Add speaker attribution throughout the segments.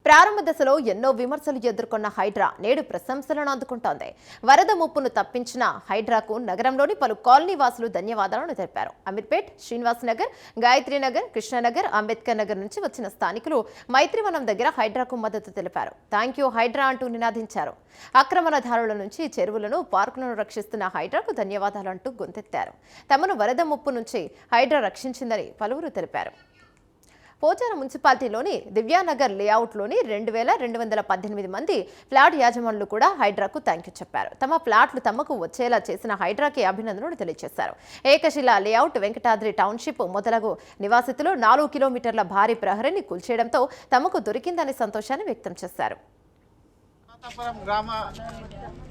Speaker 1: ప్రారంభ దశలో ఎన్నో విమర్శలు ఎదుర్కొన్న హైడ్రా నేడు ప్రశంసలను అందుకుంటోంది. వరద ముప్పును తప్పించిన హైడ్రాకు నగరంలోని పలు కాలనీ వాసులు ధన్యవాదాలను తెలిపారు. అమీర్పేట్, శ్రీనివాస్ నగర్, గాయత్రి నగర్, కృష్ణనగర్, అంబేద్కర్ నగర్ నుంచి వచ్చిన స్థానికులు మైత్రివనం దగ్గర హైడ్రాకు మద్దతు తెలిపారు. థ్యాంక్ యూ హైడ్రా అంటూ నినాదించారు. ఆక్రమణదారుల నుంచి చెరువులను, పార్కులను రక్షిస్తున్న హైడ్రాకు ధన్యవాదాలు అంటూ గొంతెత్తారు. తమను వరద ముప్పు నుంచి హైడ్రా రక్షించిందని పలువురు తెలిపారు. పోచారం మున్సిపాలిటీలోని దివ్యానగర్ లేఅవుట్లోని 2218 మంది ఫ్లాట్ యాజమానులు కూడా హైడ్రాకు థ్యాంక్ యూ చెప్పారు. తమ ఫ్లాట్లు తమకు వచ్చేలా చేసిన హైడ్రాకి అభినందనలు తెలియజేశారు. ఏకశిలా లేఅవుట్, వెంకటాద్రి టౌన్షిప్ మొదలగు నివాసితులు 4 కిలోమీటర్ల భారీ ప్రహరీని కూల్చేయడంతో తమకు దొరికిందని సంతోషాన్ని వ్యక్తం చేశారు.
Speaker 2: గ్రామ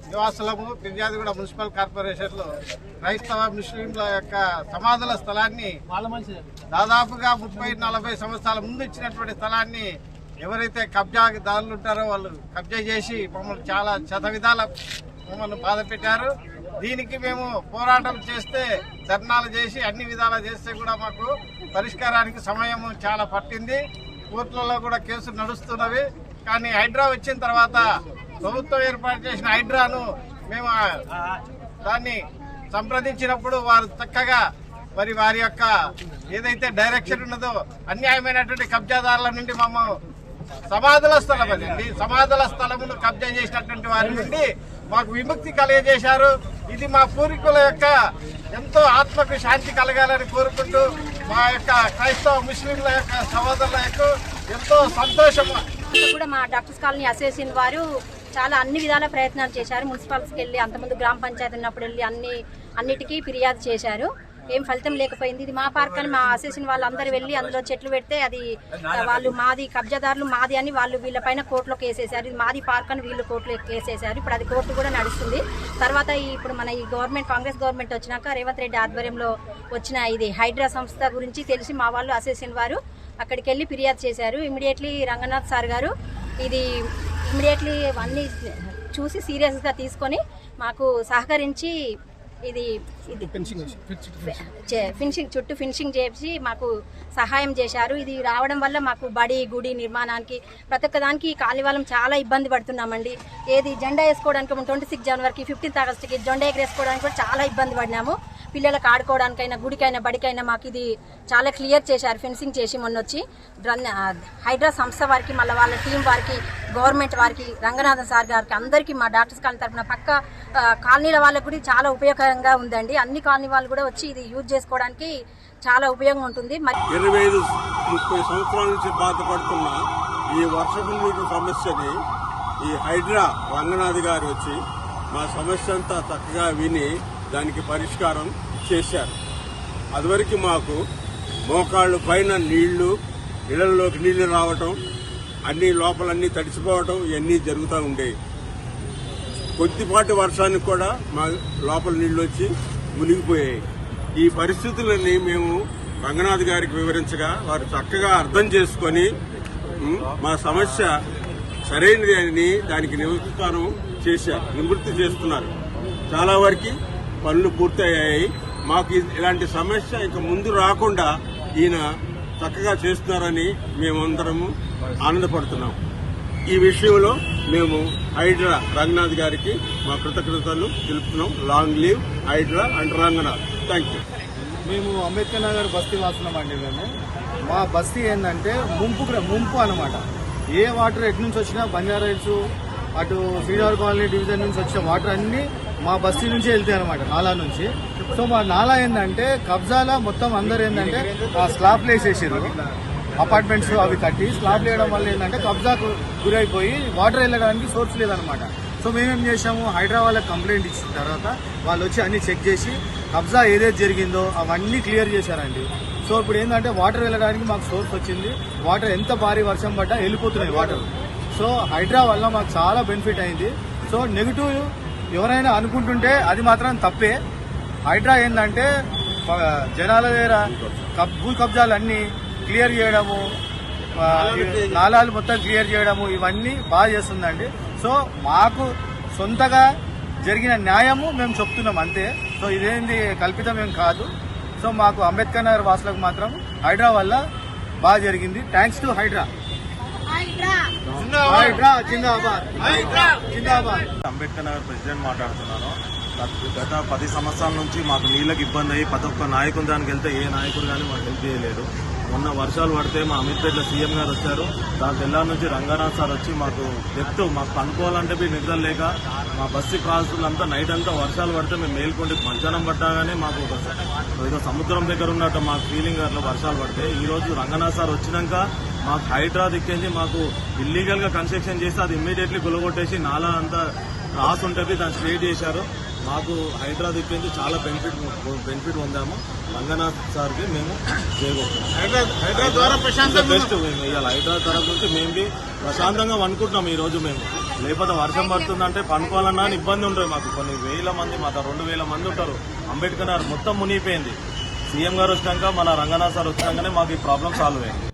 Speaker 2: నివాసులకు ఫిర్యాదుగూడ మున్సిపల్ కార్పొరేషన్లో క్రైస్తవ ముస్లింల యొక్క సమాధుల స్థలాన్ని దాదాపుగా 30-40 సంవత్సరాల ముందు ఇచ్చినటువంటి స్థలాన్ని ఎవరైతే కబ్జాదారులు ఉంటారో వాళ్ళు కబ్జా చేసి మమ్మల్ని చాలా శతవిధాల మమ్మల్ని బాధ పెట్టారు. దీనికి మేము పోరాటం చేస్తే, ధర్నాలు చేసి అన్ని విధాలు చేస్తే కూడా మాకు పరిష్కారానికి సమయం చాలా పట్టింది. కోర్టులలో కూడా కేసులు నడుస్తున్నవి. కానీ హైడ్రా వచ్చిన తర్వాత ప్రభుత్వం ఏర్పాటు చేసిన హైడ్రాను మేము దాన్ని సంప్రదించినప్పుడు వారు చక్కగా మరి వారి యొక్క ఏదైతే డైరెక్షన్ ఉన్నదో అన్యాయమైనటువంటి కబ్జాదారుల నుండి మమ్మల్ని సమాధుల స్థలం అండి, సమాధుల స్థలమును కబ్జా చేసినటువంటి వారి నుండి మాకు విముక్తి కలిగజేశారు. ఇది మా పూర్వీకుల యొక్క ఎంతో ఆత్మకు శాంతి కలగాలని కోరుకుంటూ మా యొక్క క్రైస్తవ ముస్లింల యొక్క సహోదరుల యొక్క ఎంతో సంతోషం.
Speaker 3: కూడా మా డాక్టర్స్ కాలనీ అసోసియేషన్ వారు చాలా అన్ని విధాల ప్రయత్నాలు చేశారు. మున్సిపాలిటీకి వెళ్ళి, అంతకుముందు గ్రామ పంచాయతీ ఉన్నప్పుడు వెళ్ళి అన్నిటికీ ఫిర్యాదు చేశారు. ఏం ఫలితం లేకపోయింది. ఇది మా పార్క్ అని మా అసోసియేషన్ వాళ్ళందరూ వెళ్ళి అందులో చెట్లు పెడితే అది వాళ్ళు మాది, కబ్జాదారులు మాది అని వాళ్ళు వీళ్ళపైన కోర్టులో కేసేశారు. ఇది మాది పార్క్ అని వీళ్ళు కోర్టులో కేసేశారు. ఇప్పుడు అది కోర్టు కూడా నడుస్తుంది. తర్వాత ఇప్పుడు మన ఈ గవర్నమెంట్, కాంగ్రెస్ గవర్నమెంట్ వచ్చినాక రేవంత్ రెడ్డి ఆధ్వర్యంలో వచ్చిన ఇది హైడ్రా సంస్థ గురించి తెలిసి మా వాళ్ళు అసోసియేషన్ వారు అక్కడికి వెళ్ళి ఫిర్యాదు చేశారు. ఇమీడియట్లీ రంగనాథ్ సార్ గారు ఇది ఇమీడియట్లీ అన్నీ చూసి సీరియస్గా తీసుకొని మాకు సహకరించి ఇది చుట్టూ ఫినిషింగ్ చేసి మాకు సహాయం చేశారు. ఇది రావడం వల్ల మాకు బడి, గుడి నిర్మాణానికి ప్రతి ఒక్క దానికి కాలనీ వాళ్ళం చాలా ఇబ్బంది పడుతున్నామండి. ఏది జెండా వేసుకోవడానికి 26 జనవరికి, 15 ఆగస్టుకి జెండా ఎగరేసుకోవడానికి కూడా చాలా ఇబ్బంది పడినాము. పిల్లలకు ఆడుకోవడానికైనా, గుడికైనా, బడికైనా మాకు ఇది చాలా క్లియర్ చేశారు. ఫెన్సింగ్ చేసి మొన్నొచ్చి హైడ్రా సంస్థ వారికి, మళ్ళీ వాళ్ళ టీం వారికి, గవర్నమెంట్ వారికి, రంగనాథన్ సార్ గారికి, అందరికీ మా డాక్టర్స్ కాలనీ తరఫున పక్క కాలనీల వాళ్ళకు కూడా చాలా ఉపయోగకరంగా ఉందండి. అన్ని కాలనీ వాళ్ళు కూడా వచ్చి ఇది యూజ్ చేసుకోవడానికి చాలా ఉపయోగం ఉంటుంది.
Speaker 4: 25-30 సంవత్సరాల నుంచి బాధపడుతున్న ఈ వర్షపు నీటి సమస్యని ఈ హైడ్రా రంగనాథ్ గారు వచ్చి మా సమస్య అంతా చక్కగా విని దానికి పరిష్కారం చేశారు. అదివరకు మాకు మోకాళ్ళు పైన నీళ్లు, ఇళ్లలోకి నీళ్లు రావటం, అన్ని లోపలన్నీ తడిసిపోవటం ఇవన్నీ జరుగుతూ ఉండేవి. కొద్దిపాటి వర్షానికి కూడా మా లోపల నీళ్లు వచ్చి మునిగిపోయాయి. ఈ పరిస్థితులని మేము రంగనాథ్ గారికి వివరించగా వారు చక్కగా అర్థం చేసుకుని మా సమస్య సరైనది అని దానికి నివృత్తి చేస్తున్నారు. చాలా వరకు పనులు పూర్తయ్యాయి. మాకు ఇలాంటి సమస్య ఇక ముందు రాకుండా ఈయన చక్కగా చేస్తున్నారని మేమందరము ఆనందపడుతున్నాం. ఈ విషయంలో మేము హైడ్రా రంగనాథ్ గారికి మా కృతజ్ఞతలు తెలుపుతున్నాం. Long live Hydraa and Ranganath. Thank you.
Speaker 5: మేము అంబేద్కర్ నగర్ బస్తీ వాస్తున్నామండి. మా బస్తీ ఏంటంటే ముంపు అనమాట. ఏ వాటర్ ఎటు నుంచి వచ్చినా బంజారా హిల్స్, అటు శ్రీనగర్ కాలనీ డివిజన్ నుంచి వచ్చిన వాటర్ అన్ని మా బస్తీ నుంచి వెళ్తాయి అనమాట, నాలా నుంచి. సో మా నాలా ఏంటంటే కబ్జాలా మొత్తం అందరు ఏంటంటే ఆ స్లాబ్లు వేసేసారు, అపార్ట్మెంట్స్ అవి కట్టి స్లాబ్లు వేయడం వల్ల ఏంటంటే కబ్జాకు గురైపోయి వాటర్ వెళ్ళడానికి సోర్స్ లేదనమాట. సో మేమేం చేసాము, హైడ్రా వాళ్ళకి కంప్లైంట్ ఇచ్చిన తర్వాత వాళ్ళు వచ్చి అన్ని చెక్ చేసి కబ్జా ఏదైతే జరిగిందో అవన్నీ క్లియర్ చేశారండి. సో ఇప్పుడు ఏంటంటే వాటర్ వెళ్ళడానికి మాకు సోర్స్ వచ్చింది. వాటర్ ఎంత భారీ వర్షం పడ్డా వెళ్ళిపోతున్నాయి వాటర్. సో హైడ్రా వల్ల మాకు చాలా బెనిఫిట్ అయింది. సో నెగిటివ్ ఎవరైనా అనుకుంటుంటే అది మాత్రం తప్పే. హైడ్రా ఏంటంటే జనాల దగ్గర భూ కబ్జాలు అన్నీ క్లియర్ చేయడము, నాలాలు మొత్తం క్లియర్ చేయడము ఇవన్నీ బాగా చేస్తుందండి. సో మాకు సొంతగా జరిగిన న్యాయము మేము చెప్తున్నాం అంతే. సో ఇదేంది కల్పితం ఏం కాదు. సో మాకు అంబేద్కర్ నగర్ వాసులకు మాత్రం హైడ్రా వల్ల బాగా జరిగింది. Thanks to Hydraa. హైడ్రా జిందాబాద్, జిందాబాద్.
Speaker 6: అంబేద్కర్ నగర్ ప్రెసిడెంట్ మాట్లాడుతున్నాను. గత 10 సంవత్సరాల నుంచి మాకు నీళ్ళకి ఇబ్బంది అయ్యి ప్రతి ఒక్క నాయకుని దానికి వెళ్తే ఏ నాయకుడు కానీ మాకు హెల్ప్ చేయలేదు. మొన్న వర్షాలు పడితే మా అమీర్పేటలో సీఎం గారు వచ్చారు. దాని తెల్లారి నుంచి రంగనాథ్ సార్ వచ్చి మాకు చెప్తూ మాకు పనుకోవాలంటే నిద్ర లేక మా బస్తీ ప్రాంతాలంతా నైట్ అంతా వర్షాలు పడితే మేము మేల్కొండి మధ్యాహ్నం పడ్డాగానే మాకు ఏదో సముద్రం దగ్గర ఉన్నట్టు మాకు ఫీలింగ్ అట్లా వర్షాలు పడితే ఈ రోజు రంగనాథ్ సార్ వచ్చినాక మాకు హైడ్రా దిక్కించి మాకు ఇల్లీగల్ గా కన్స్ట్రక్షన్ చేసి అది ఇమ్మీడియట్లీ గులగొట్టేసి నాలా అంతా రాసి ఉంటుంది దాన్ని స్ట్రేట్ చేశారు. మాకు హైడ్రా దిక్కించి చాలా బెనిఫిట్ పొందాము. రంగనాథ్ సార్కి మేము చేయబోతున్నాం. బెస్ట్ మేము ఇవాళ హైడ్రా తరఫు నుంచి మేము ప్రశాంతంగా అనుకుంటున్నాం. ఈ రోజు మేము లేకపోతే వర్షం పడుతుందంటే పనుకోవాలన్నా ఇబ్బంది ఉంటుంది. మాకు కొన్ని వేల మంది మాకు 2000 మంది ఉంటారు. అంబేద్కర్ నగర్ మొత్తం మునిగిపోయింది. సీఎం గారు వచ్చినాక మన రంగనాథ్ సార్ వచ్చినాకనే మాకు ఈ ప్రాబ్లం సాల్వ్ అయింది.